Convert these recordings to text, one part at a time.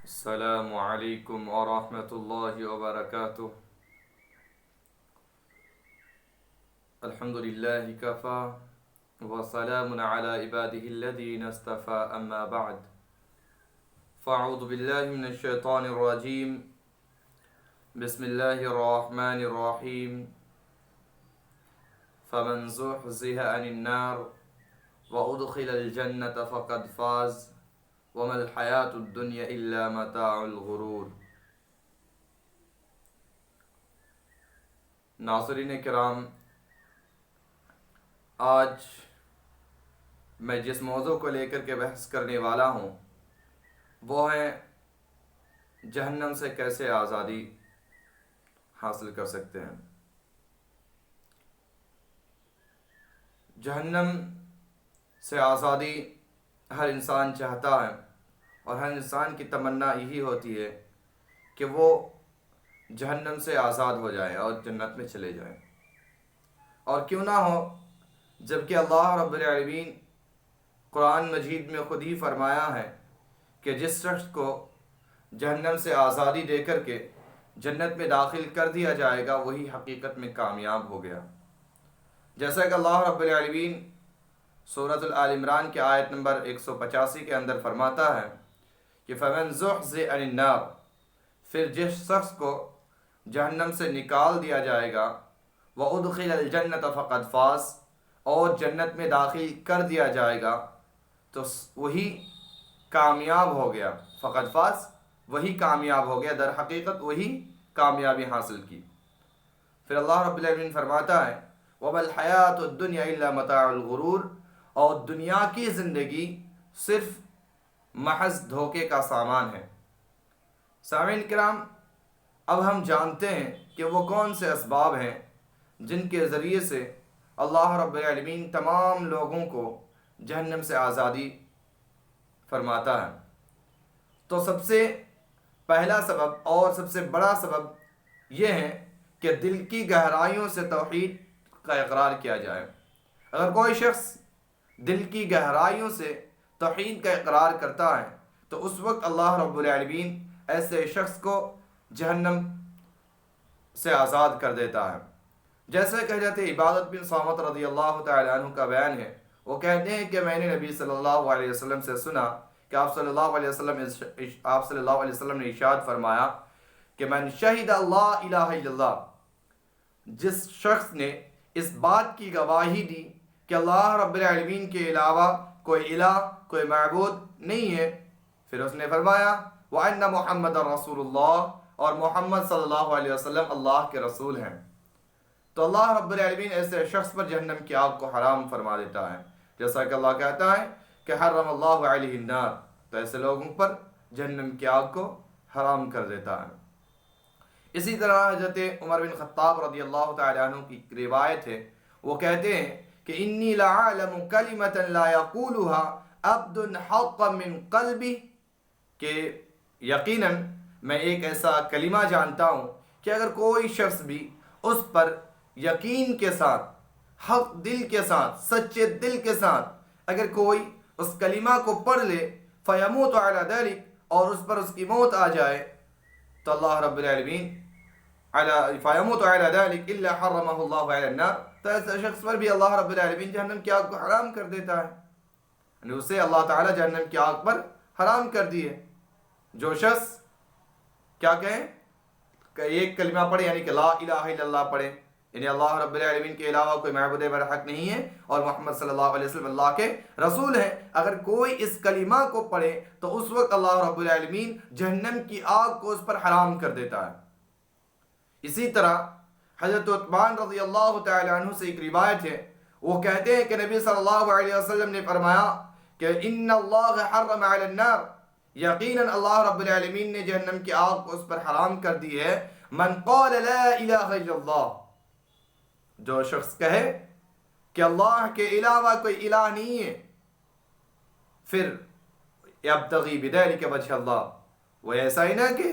السلام علیکم ورحمۃ اللہ وبرکاتہ۔ الحمد للہ کفی وسلام علی عبادہ الذین اصطفی، اما بعد فاعوذ باللہ من الشیطان الرجیم، بسم اللہ الرحمن الرحیم۔ فمن زحزح عن النار وادخل الجنة فقد فاز وما الحیاۃ الدنیا الا متاع الغرور۔ ناظرین کرام، آج میں جس موضوع کو لے کر کے بحث کرنے والا ہوں وہ ہے جہنم سے کیسے آزادی حاصل کر سکتے ہیں۔ جہنم سے آزادی ہر انسان چاہتا ہے، اور ہر انسان کی تمنا یہی ہوتی ہے کہ وہ جہنم سے آزاد ہو جائے اور جنت میں چلے جائیں۔ اور کیوں نہ ہو، جبکہ اللہ رب العالمین قرآن مجید میں خود ہی فرمایا ہے کہ جس شخص کو جہنم سے آزادی دے کر کے جنت میں داخل کر دیا جائے گا وہی حقیقت میں کامیاب ہو گیا۔ جیسا کہ اللہ رب العالمین سورۃ آل عمران کے آیت نمبر 185 کے اندر فرماتا ہے کہ فَمَنْ زُحْزِحَ عَنِ النَّارِ، پھر جس شخص کو جہنم سے نکال دیا جائے گا، وَأُدْخِلَ الْجَنَّةَ فَقَدْ فَازَ، اور جنت میں داخل کر دیا جائے گا تو وہی کامیاب ہو گیا۔ فقد فاز، وہی کامیاب ہو گیا، در حقیقت وہی کامیابی حاصل کی۔ پھر اللہ رب العالمین فرماتا ہے وَمَا الْحَيَاةُ الدُّنْيَا إِلَّا مَتَاعُ الْغُرُورِ، اور دنیا کی زندگی صرف محض دھوکے کا سامان ہے۔ سامعین کرام، اب ہم جانتے ہیں کہ وہ کون سے اسباب ہیں جن کے ذریعے سے اللہ رب العالمین تمام لوگوں کو جہنم سے آزادی فرماتا ہے۔ تو سب سے پہلا سبب اور سب سے بڑا سبب یہ ہے کہ دل کی گہرائیوں سے توحید کا اقرار کیا جائے۔ اگر کوئی شخص دل کی گہرائیوں سے توحید کا اقرار کرتا ہے تو اس وقت اللہ رب العالمین ایسے شخص کو جہنم سے آزاد کر دیتا ہے۔ جیسے کہ حضرت عبادۃ بن صامت رضی اللہ تعالی عنہ کا بیان ہے، وہ کہتے ہیں کہ میں نے نبی صلی اللہ علیہ وسلم سے سنا کہ آپ صلی اللہ علیہ وسلم نے ارشاد فرمایا کہ من شہد اللہ الہ الا اللہ، جس شخص نے اس بات کی گواہی دی کہ اللہ رب العالمین کے علاوہ کوئی الہ، کوئی معبود نہیں ہے، پھر اس نے فرمایا وَأَنَّ مُحَمَّدًا رَسُولُ اللَّهِ، اور محمد صلی اللہ علیہ وسلم اللہ کے رسول ہیں، تو اللہ رب العالمین ایسے شخص پر جہنم کی آگ کو حرام فرما دیتا ہے۔ جیسا کہ اللہ کہتا ہے کہ حرم اللہ علیہ النار، تو ایسے لوگوں پر جہنم کی آگ کو حرام کر دیتا ہے۔ اسی طرح حضرت عمر بن خطاب رضی اللہ تعالی عنہ کی روایت ہے، وہ کہتے ہیں کہ انی لعالم کلمۃ لا یقولها عبد حق من قلبہ، کہ یقیناً میں ایک ایسا کلمہ جانتا ہوں کہ اگر کوئی شخص بھی اس پر یقین کے ساتھ، حق دل کے ساتھ، سچے دل کے ساتھ اگر کوئی اس کلمہ کو پڑھ لے فیموت علی ذلک، اور اس پر اس کی موت آ جائے تو اللہ رب العالمین فیموت علی ذلک الا حرمہ اللہ علی النار، تو ایسے شخص پر بھی اللہ رب العالمین جہنم کی آگ کو حرام کر دیتا ہے، یعنی اسے اللہ تعالی جہنم کی آگ پر حرام کر دی ہے۔ جو شخص کیا کہیں کہ ایک کلمہ پڑھے، یعنی کہ لا الہ الا اللہ پڑھے، یعنی اللہ رب العالمین کے علاوہ کوئی معبود برحق نہیں ہے اور محمد صلی اللہ علیہ وسلم اللہ کے رسول ہیں، اگر کوئی اس کلمہ کو پڑھے تو اس وقت اللہ رب العالمین جہنم کی آگ کو اس پر حرام کر دیتا ہے۔ اسی طرح حضرت عثمان رضی اللہ تعالی عنہ سے ایک روایت ہے، وہ کہتے ہیں کہ نبی صلی اللہ علیہ وسلم نے فرمایا کہ ان اللہ حرم علی النار، یقیناً اللہ رب العالمین نے جہنم کی آگ کو اس پر حرام کر دی ہے، من قال لا الہ الا اللہ، جو شخص کہے کہ اللہ کے علاوہ کوئی الہ نہیں ہے، پھر یبتغی بذلک وجہ اللہ، وہ ایسا ہی نہ کہ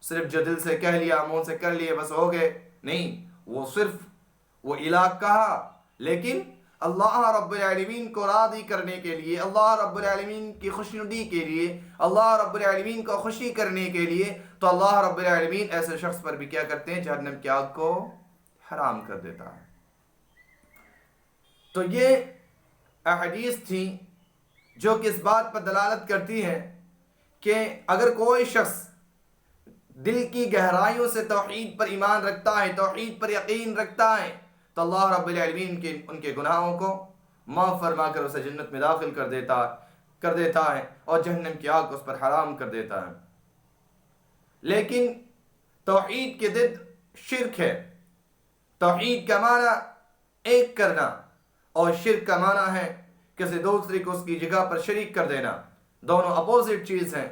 صرف جو دل سے کہہ لیا، منہ سے کر لیے بس ہو گئے، نہیں، وہ صرف وہ الہ کہا لیکن اللہ رب العالمین کو راضی کرنے کے لیے، اللہ رب العالمین کی خوشنودی کے لیے، اللہ رب العالمین کو خوشی کرنے کے لیے، تو اللہ رب العالمین ایسے شخص پر بھی کیا کرتے ہیں؟ جہنم کی آگ کو حرام کر دیتا ہے۔ تو یہ احادیث تھیں جو کہ اس بات پر دلالت کرتی ہیں کہ اگر کوئی شخص دل کی گہرائیوں سے توحید پر ایمان رکھتا ہے، توحید پر یقین رکھتا ہے، تو اللہ رب العالمین ان کے گناہوں کو معاف فرما کر اسے جنت میں داخل کر دیتا ہے اور جہنم کی آگ کو اس پر حرام کر دیتا ہے۔ لیکن توحید کے ضد شرک ہے۔ توحید کا معنی ایک کرنا، اور شرک کا معنی ہے کسی دوسرے کو اس کی جگہ پر شریک کر دینا۔ دونوں اپوزٹ چیز ہیں۔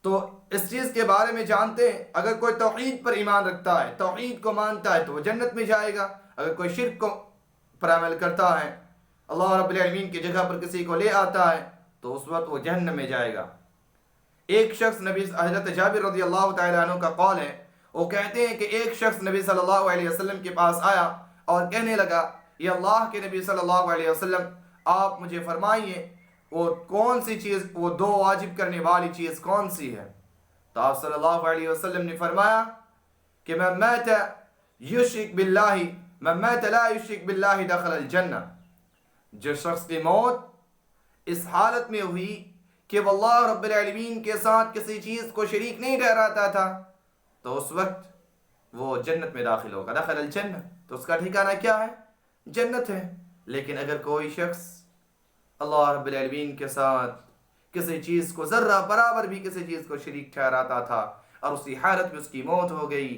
تو اس چیز کے بارے میں جانتے ہیں، اگر کوئی توحید پر ایمان رکھتا ہے، توحید کو مانتا ہے، تو وہ جنت میں جائے گا۔ اگر کوئی شرک پر عمل کرتا ہے، اللہ رب العالمین کی جگہ پر کسی کو لے آتا ہے، تو اس وقت وہ جہنم میں جائے گا۔ ایک شخص حضرت جابر رضی اللہ تعالیٰ عنہ کا قول ہے، وہ کہتے ہیں کہ ایک شخص نبی صلی اللہ علیہ وسلم کے پاس آیا اور کہنے لگا، یہ اللہ کے نبی صلی اللہ علیہ وسلم، آپ مجھے فرمائیے وہ کون سی چیز، وہ دو واجب کرنے والی چیز کون سی ہے؟ تو آپ صلی اللہ علیہ وسلم نے فرمایا کہ من مات لا یشرک باللہ دخل الجنہ۔ جو شخص کی موت اس حالت میں ہوئی کہ وہ اللہ رب العالمین کے ساتھ کسی چیز کو شریک نہیں ٹھہراتا تھا، تو اس وقت وہ جنت میں داخل ہوگا، دخل الجنہ۔ تو اس کا ٹھکانہ کیا ہے؟ جنت ہے۔ لیکن اگر کوئی شخص اللہ رب العالمین کے ساتھ کسی چیز کو ذرہ برابر بھی کسی چیز کو شریک ٹھہراتا تھا، اور اسی حالت میں اس کی موت ہو گئی،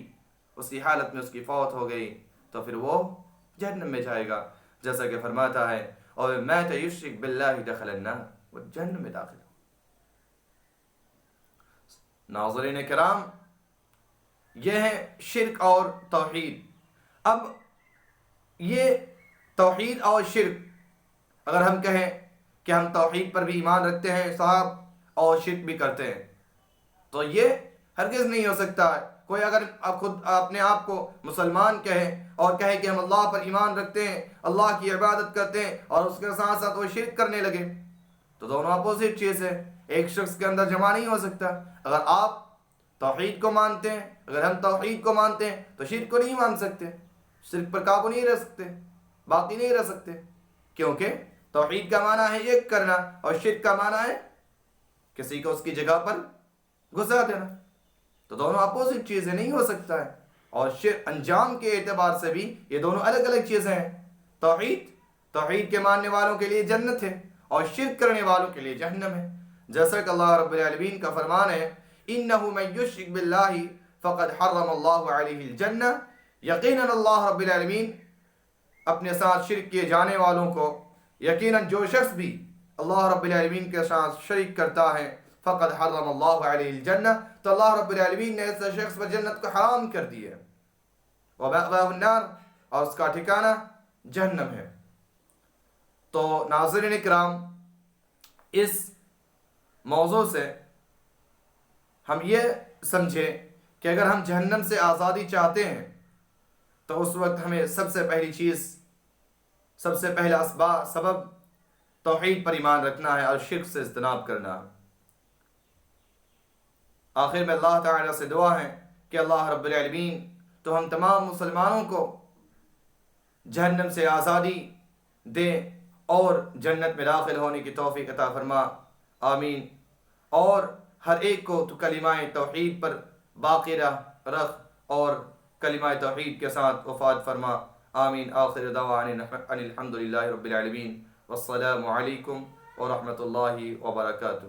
اسی حالت میں اس کی فوت ہو گئی، تو پھر وہ جہنم میں جائے گا، جیسا کہ فرماتا ہے اور مات یشرک باللہ دخل النار، وہ جہنم میں داخل ہو۔ ناظرین کرام، یہ ہے شرک اور توحید۔ اب یہ توحید اور شرک، اگر ہم کہیں کہ ہم توحید پر بھی ایمان رکھتے ہیں صاحب اور شرک بھی کرتے ہیں، تو یہ ہرگز نہیں ہو سکتا ہے۔ کوئی اگر خود اپنے آپ کو مسلمان کہے اور کہے کہ ہم اللہ پر ایمان رکھتے ہیں، اللہ کی عبادت کرتے ہیں، اور اس کے ساتھ ساتھ وہ شرک کرنے لگے، تو دونوں اپوزٹ چیز ہے، ایک شخص کے اندر جمع نہیں ہو سکتا۔ اگر آپ توحید کو مانتے ہیں، اگر ہم توحید کو مانتے ہیں، تو شرک کو نہیں مان سکتے، شرک پر قابو نہیں رہ سکتے، باقی نہیں رہ سکتے، کیونکہ توحید کا معنی ہے ایک کرنا، اور شرک کا معنی ہے کسی کو اس کی جگہ پر گھسا دینا۔ تو دونوں اپوزٹ چیزیں نہیں ہو سکتا ہے، اور شرک انجام کے اعتبار سے بھی یہ دونوں الگ الگ چیزیں ہیں۔ توحید کے ماننے والوں کے لیے جنت ہے، اور شرک کرنے والوں کے لیے جہنم ہے، جیسا کہ اللہ رب العالمین کا فرمان ہے اِنَّهُ مَن يُشْرِكْ بِاللَّهِ فَقَدْ حَرَّمَ اللَّهُ عَلَيْهِ الْجَنَّةَ۔ یقیناً اللہ رب العالمین اپنے ساتھ شرک کیے جانے والوں کو، یقیناً جو شخص بھی اللہ رب العالمین کے ساتھ شرک کرتا ہے، فقد حرم اللہ علیہ الجنہ، تو اللہ رب العالمین نے ایسے شخص پر جنت کو حرام کر دی ہے، وَمَأْوَاهُ النَّارُ، اور اس کا ٹھکانہ جہنم ہے۔ تو ناظرین کرام، اس موضوع سے ہم یہ سمجھیں کہ اگر ہم جہنم سے آزادی چاہتے ہیں، تو اس وقت ہمیں سب سے پہلی چیز، سب سے پہلا سبب توحید پر ایمان رکھنا ہے اور شرک سے اجتناب کرنا ہے۔ آخر میں اللہ تعالیٰ سے دعا ہے کہ اللہ رب العالمین تو ہم تمام مسلمانوں کو جہنم سے آزادی دے اور جنت میں داخل ہونے کی توفیق عطا فرما، آمین۔ اور ہر ایک کو تو کلمہ توحید پر باقی رکھ اور کلمہ توحید کے ساتھ وفات فرما، آمین۔ آخر دعوانا ان الحمد للہ رب العالمین، والسلام علیکم ورحمۃ اللہ وبرکاتہ۔